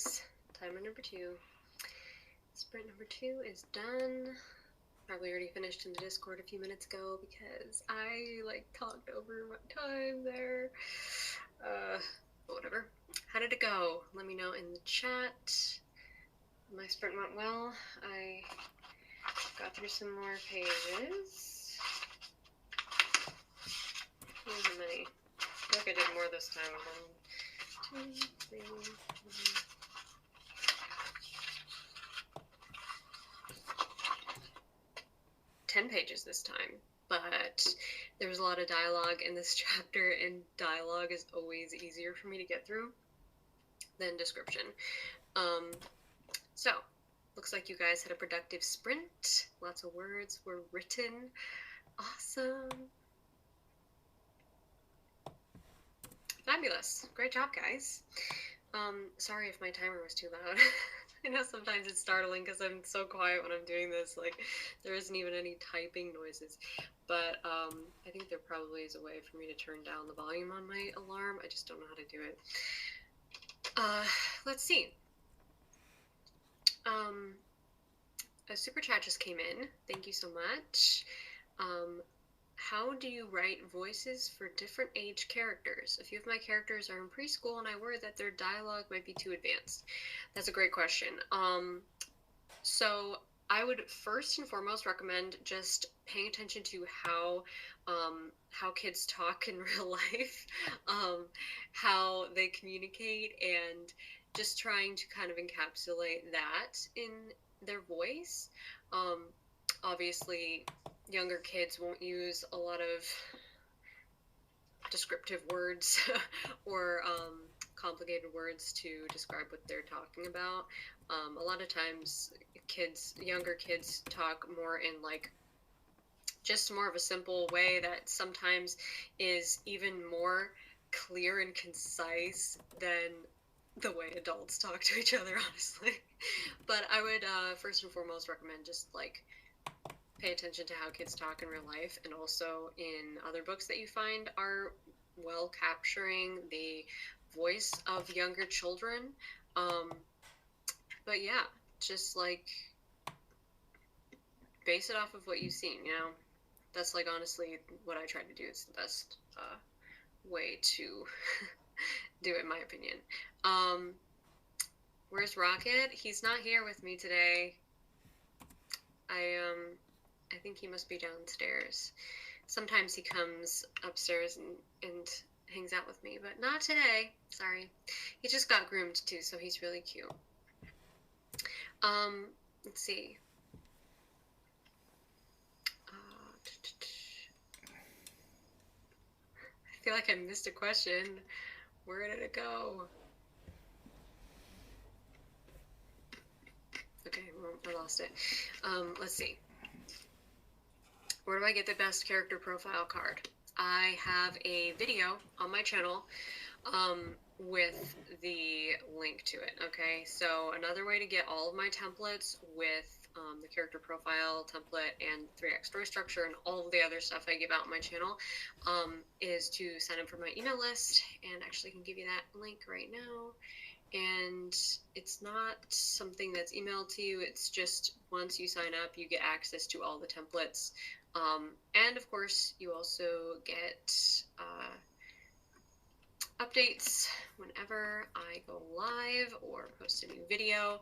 guys, timer number 2. Sprint number 2 is done. Probably already finished in the Discord a few minutes ago because I talked over my time there. But whatever. How did it go? Let me know in the chat. My sprint went well. I got through some more pages. How many? I feel like I did more this time. 1, 2, 3, 4. 10 pages this time, but there was a lot of dialogue in this chapter, and dialogue is always easier for me to get through than description. So, looks like you guys had a productive sprint. Lots of words were written. Awesome. Fabulous. Great job, guys. Sorry if my timer was too loud. I know sometimes it's startling because I'm so quiet when I'm doing this, there isn't even any typing noises, but I think there probably is a way for me to turn down the volume on my alarm. I just don't know how to do it. Let's see. A super chat just came in. Thank you so much. How do you write voices for different age characters? A few of my characters are in preschool, and I worry that their dialogue might be too advanced. That's a great question. So I would first and foremost recommend just paying attention to how kids talk in real life, how they communicate, and just trying to kind of encapsulate that in their voice. Obviously, younger kids won't use a lot of descriptive words or complicated words to describe what they're talking about. A lot of times younger kids talk more in just more of a simple way that sometimes is even more clear and concise than the way adults talk to each other, honestly. But I would first and foremost recommend just pay attention to how kids talk in real life, and also in other books that you find are well capturing the voice of younger children. But yeah, just base it off of what you've seen, That's honestly what I try to do. It's the best way to do it, in my opinion. Where's Rocket? He's not here with me today. I think he must be downstairs. Sometimes he comes upstairs and hangs out with me, but not today. Sorry. He just got groomed too, so he's really cute. Let's see. I feel like I missed a question. Where did it go? Okay, well, I lost it. Let's see. Where do I get the best character profile card? I have a video on my channel with the link to it, okay? So another way to get all of my templates with the character profile template and 3x story structure and all of the other stuff I give out on my channel is to sign up for my email list, and actually I can give you that link right now. And it's not something that's emailed to you. It's just once you sign up, you get access to all the templates. And of course, you also get updates whenever I go live or post a new video.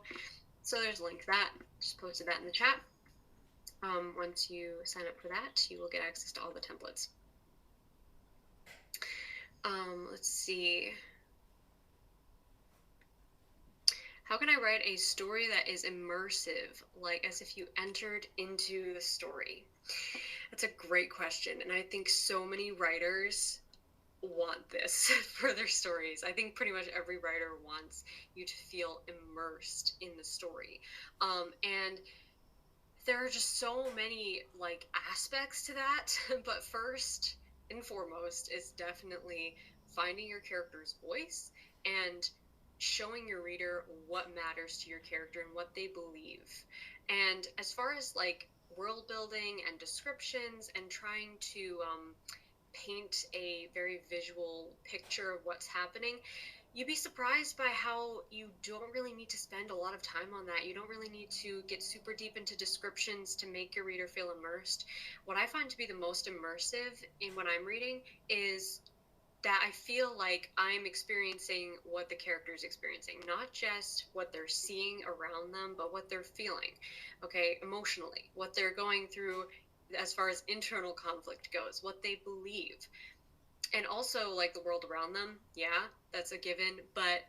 So there's a link to that. Just posted that in the chat. Once you sign up for that, you will get access to all the templates. Let's see. How can I write a story that is immersive, as if you entered into the story? That's a great question, and I think so many writers want this for their stories. I think pretty much every writer wants you to feel immersed in the story. And there are just so many aspects to that, but first and foremost is definitely finding your character's voice and showing your reader what matters to your character and what they believe. And as far as world building and descriptions and trying to paint a very visual picture of what's happening, you'd be surprised by how you don't really need to spend a lot of time on that. You don't really need to get super deep into descriptions to make your reader feel immersed. What I find to be the most immersive in what I'm reading is that I feel like I'm experiencing what the character is experiencing, not just what they're seeing around them, but what they're feeling, okay, emotionally, what they're going through as far as internal conflict goes, what they believe, and also like the world around them. Yeah, that's a given, but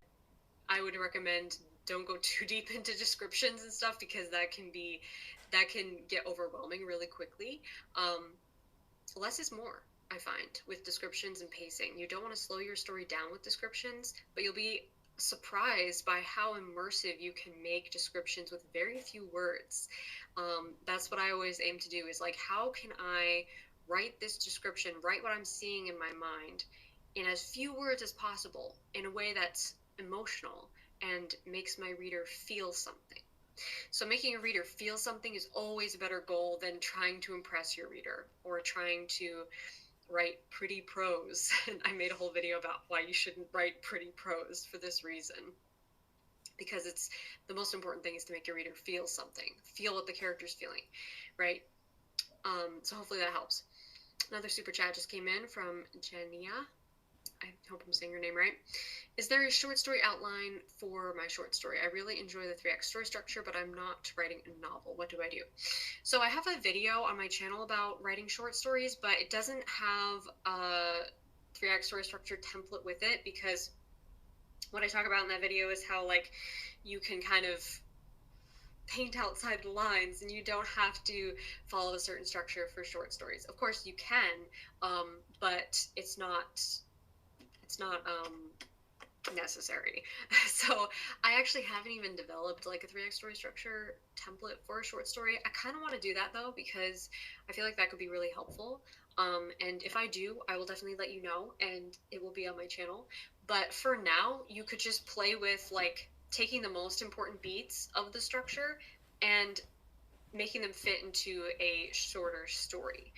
I would recommend don't go too deep into descriptions and stuff because that can get overwhelming really quickly. Um, Less is more, I find, with descriptions and pacing. You don't want to slow your story down with descriptions, but you'll be surprised by how immersive you can make descriptions with very few words. That's what I always aim to do is like, how can I write this description, write what I'm seeing in my mind in as few words as possible in a way that's emotional and makes my reader feel something. So making a reader feel something is always a better goal than trying to impress your reader or trying to write pretty prose. And I made a whole video about why you shouldn't write pretty prose for this reason. Because it's the most important thing is to make your reader feel something, feel what the character's feeling, right? So hopefully that helps. Another super chat just came in from Jenia. I hope I'm saying your name right. Is there a short story outline for my short story? I really enjoy the 3-act story structure, but I'm not writing a novel. What do I do? So I have a video on my channel about writing short stories, but it doesn't have a 3-act story structure template with it because what I talk about in that video is how like you can kind of paint outside the lines and you don't have to follow a certain structure for short stories. Of course you can, but it's not necessary. So I actually haven't even developed like a 3-act story structure template for a short story. I kind of want to do that though because I feel like that could be really helpful. And if I do, I will definitely let you know and it will be on my channel. But for now, you could just play with like taking the most important beats of the structure and making them fit into a shorter story.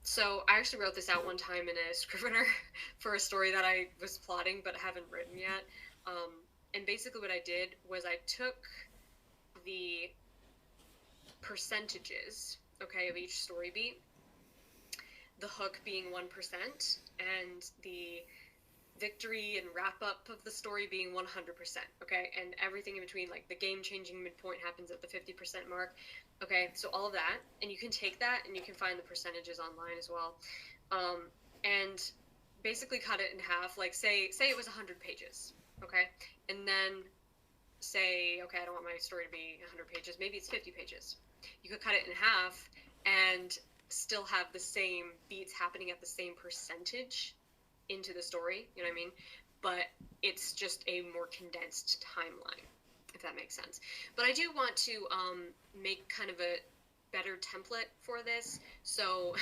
So I actually wrote this out one time in a scrivener for a story that I was plotting but haven't written yet. And basically what I did was I took the percentages, okay, of each story beat, the hook being 1%, and the victory and wrap up of the story being 100%, okay, and everything in between, like the game-changing midpoint happens at the 50% mark, okay, so all of that, and you can take that and you can find the percentages online as well, and basically cut it in half, like say it was 100 pages, okay, and then say, okay, I don't want my story to be 100 pages, maybe it's 50 pages. You could cut it in half and still have the same beats happening at the same percentage into the story, you know what I mean? But it's just a more condensed timeline, if that makes sense. But I do want to make kind of a better template for this, so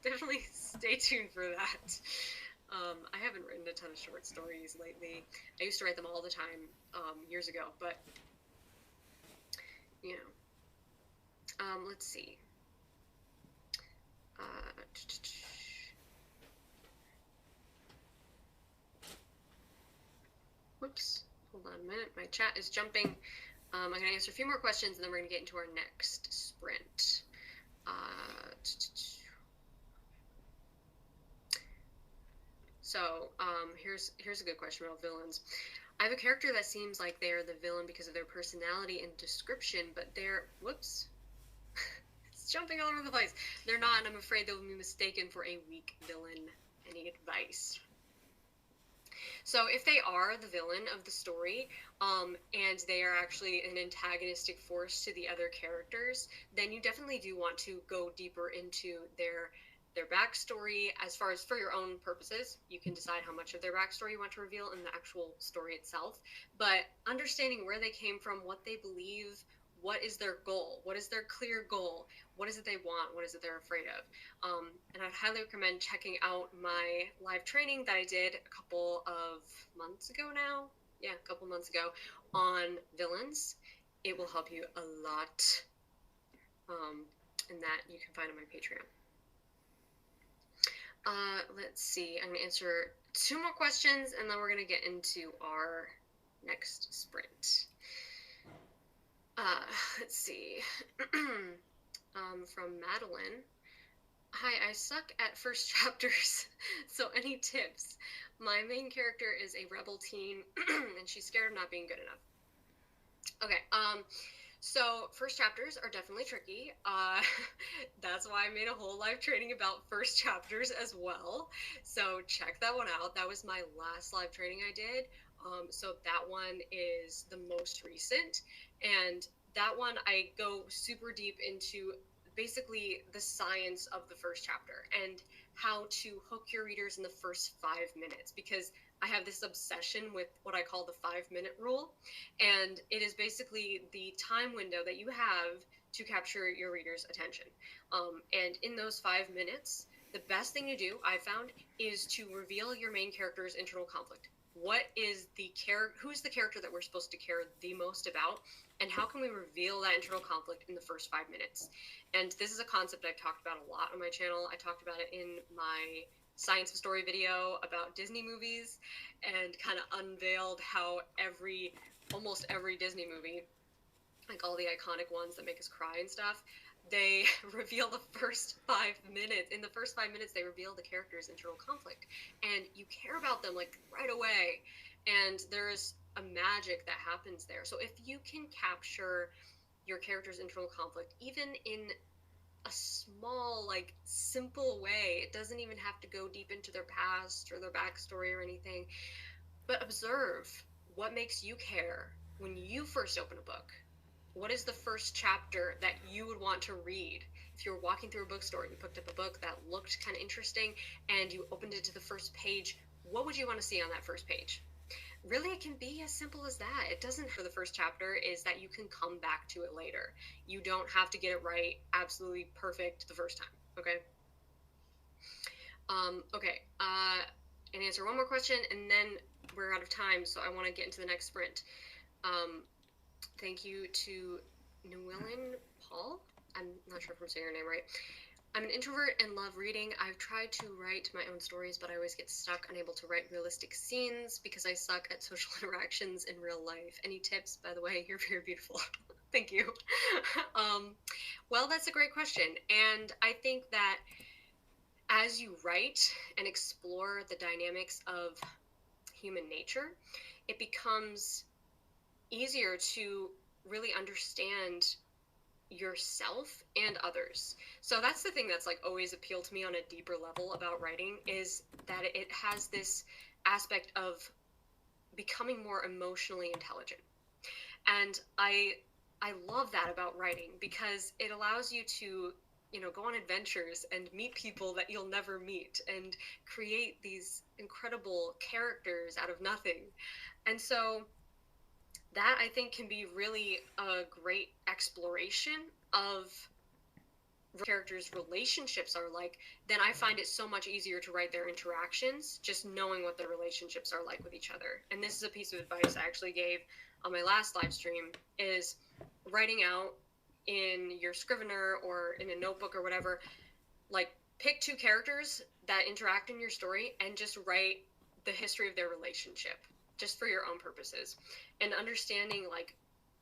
definitely stay tuned for that. I haven't written a ton of short stories lately. I used to write them all the time years ago, but you know, let's see. Whoops, hold on a minute. My chat is jumping. I'm going to answer a few more questions and then we're going to get into our next sprint. So here's a good question about villains. I have a character that seems like they are the villain because of their personality and description, but they're, whoops, it's jumping all over the place. They're not, and I'm afraid they'll be mistaken for a weak villain. Any advice? So if they are the villain of the story, and they are actually an antagonistic force to the other characters, then you definitely do want to go deeper into their backstory. As far as for your own purposes, you can decide how much of their backstory you want to reveal in the actual story itself, but understanding where they came from, what they believe, what is their goal, what is their clear goal, what is it they want, what is it they're afraid of. And I'd highly recommend checking out my live training that I did a couple of months ago now, a couple months ago, on villains. It will help you a lot, and that you can find on my Patreon. Let's see. I'm gonna answer 2 more questions, and then we're gonna get into our next sprint. Let's see. From Madeline. Hi, I suck at first chapters, so any tips? My main character is a rebel teen, and she's scared of not being good enough. Okay, so first chapters are definitely tricky. That's why I made a whole live training about first chapters as well. So check that one out. That was my last live training I did. So that one is the most recent. And that one, I go super deep into basically the science of the first chapter and how to hook your readers in the first 5 minutes, because I have this obsession with what I call the 5-minute rule. And it is basically the time window that you have to capture your reader's attention. And in those 5 minutes, the best thing to do, I found, is to reveal your main character's internal conflict. What is who's the character that we're supposed to care the most about, and how can we reveal that internal conflict in the first 5 minutes? And this is a concept I've talked about a lot on my channel. I talked about it in my Science of Story video about Disney movies, and kind of unveiled how almost every Disney movie, like all the iconic ones that make us cry and stuff, they reveal the first 5 minutes. In the first 5 minutes, they reveal the character's internal conflict, and you care about them like right away. And there's a magic that happens there. So if you can capture your character's internal conflict, even in a small, like, simple way, it doesn't even have to go deep into their past or their backstory or anything, but observe what makes you care when you first open a book. What is the first chapter that you would want to read? If you're walking through a bookstore and you picked up a book that looked kind of interesting and you opened it to the first page, what would you want to see on that first page? Really, it can be as simple as that. It doesn't, for the first chapter, is that you can come back to it later. You don't have to get it right absolutely perfect the first time, okay? Okay, and answer one more question, and then we're out of time, so I want to get into the next sprint. Thank you to Llewellyn Paul. I'm not sure if I'm saying your name right. I'm an introvert and love reading. I've tried to write my own stories, but I always get stuck, unable to write realistic scenes because I suck at social interactions in real life. Any tips? By the way, you're very beautiful. Thank you. Well, that's a great question. And I think that as you write and explore the dynamics of human nature, it becomes easier to really understand yourself and others. So that's the thing that's like always appealed to me on a deeper level about writing, is that it has this aspect of becoming more emotionally intelligent. And I love that about writing, because it allows you to, go on adventures and meet people that you'll never meet and create these incredible characters out of nothing. And so that, I think, can be really a great exploration of characters' relationships are like. Then I find it so much easier to write their interactions, just knowing what their relationships are like with each other. And this is a piece of advice I actually gave on my last live stream, is writing out in your Scrivener or in a notebook or whatever, like, pick 2 characters that interact in your story and just write the history of their relationship, just for your own purposes, and understanding like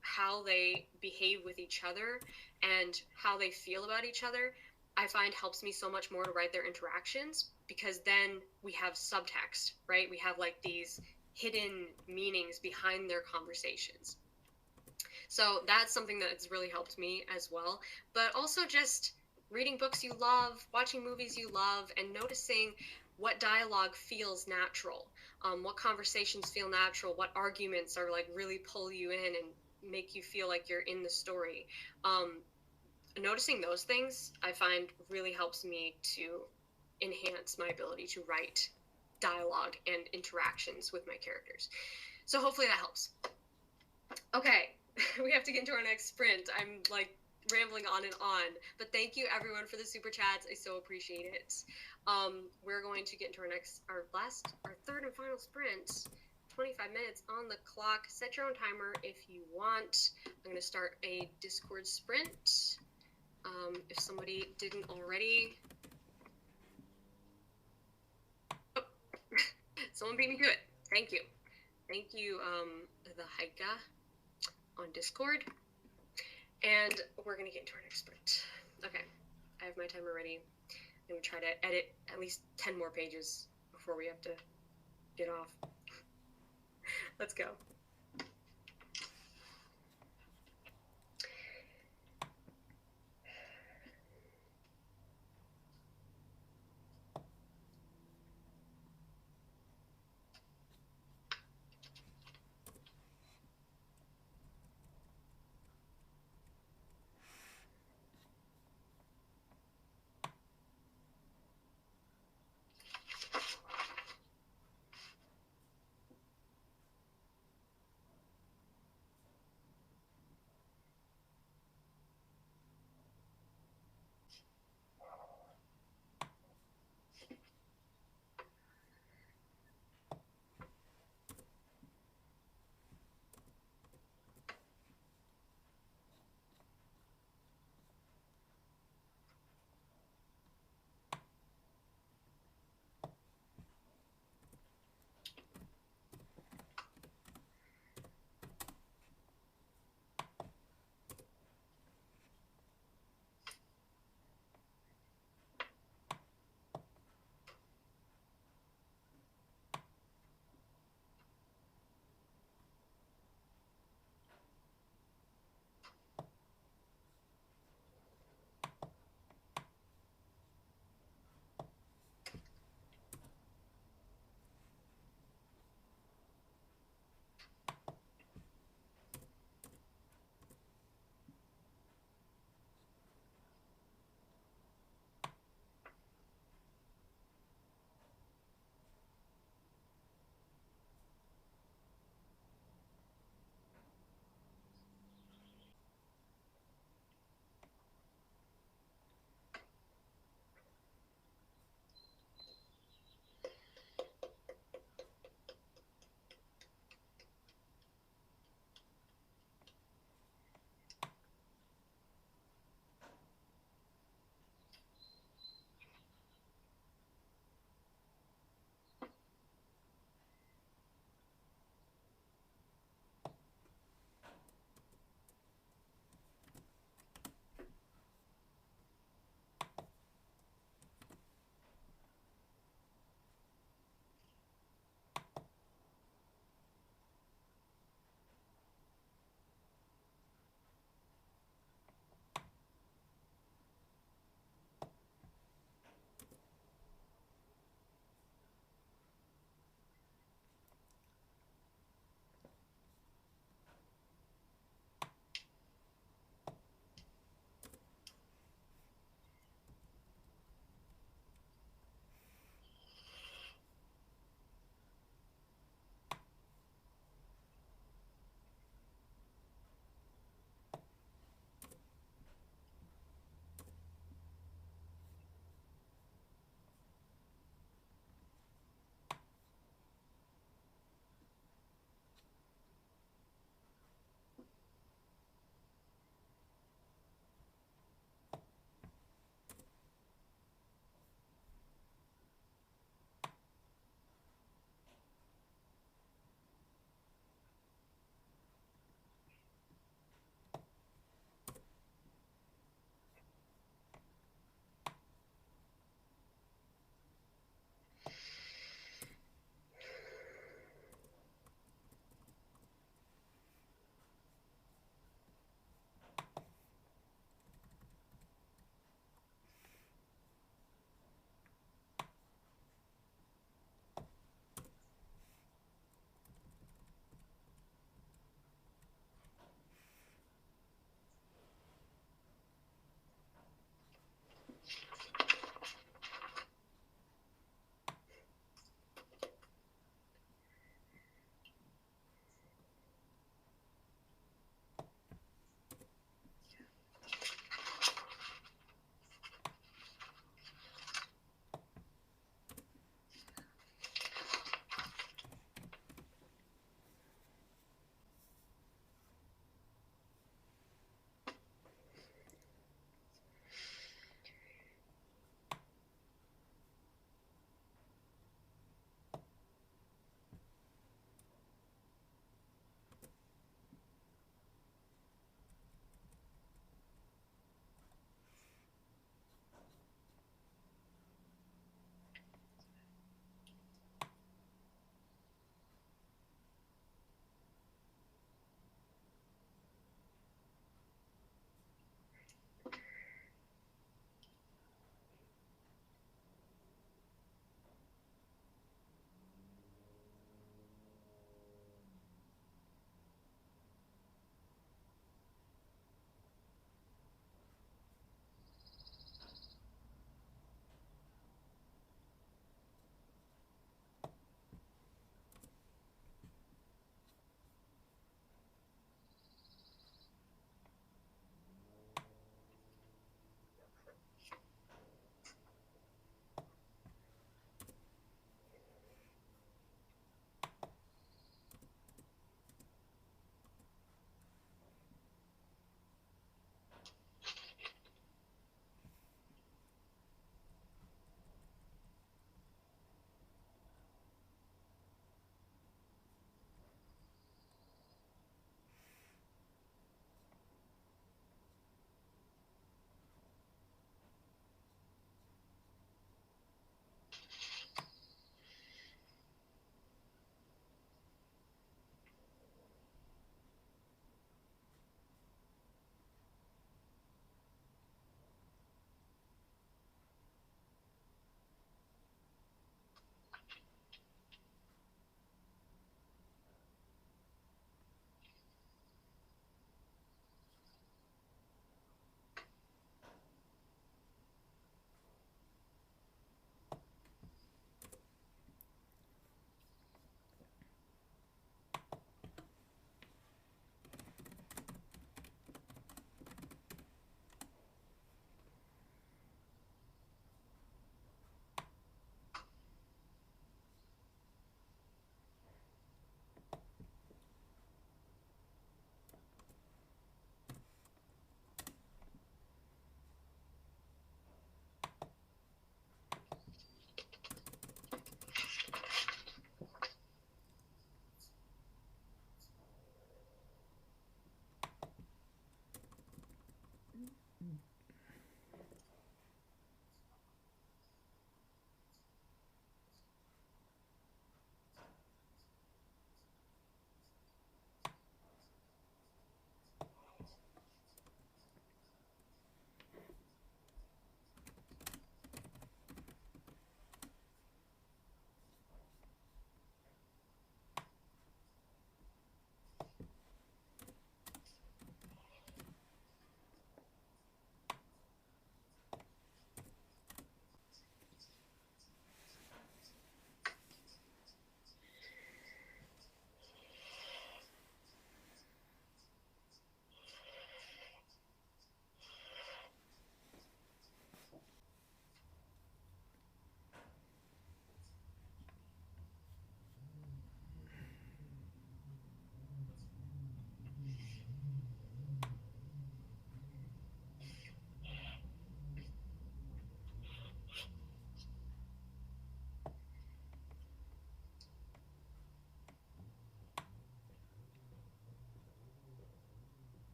how they behave with each other and how they feel about each other, I find helps me so much more to write their interactions, because then we have subtext, right? We have like these hidden meanings behind their conversations. So that's something that's really helped me as well. But also just reading books you love, watching movies you love, and noticing what dialogue feels natural, what conversations feel natural, what arguments are like really pull you in and make you feel like you're in the story. Noticing those things, I find, really helps me to enhance my ability to write dialogue and interactions with my characters. So hopefully that helps. Okay, we have to get into our next sprint. I'm like rambling on and on, but thank you everyone for the super chats. I so appreciate it. We're going to get into our third and final sprint. 25 minutes on the clock. Set your own timer if you want. I'm going to start a Discord sprint. If somebody didn't already. Someone beat me to it. Thank you. Thank you, the Haika on Discord. And we're going to get into our next part. Okay, I have my timer ready. I'm going to try to edit at least 10 more pages before we have to get off. Let's go.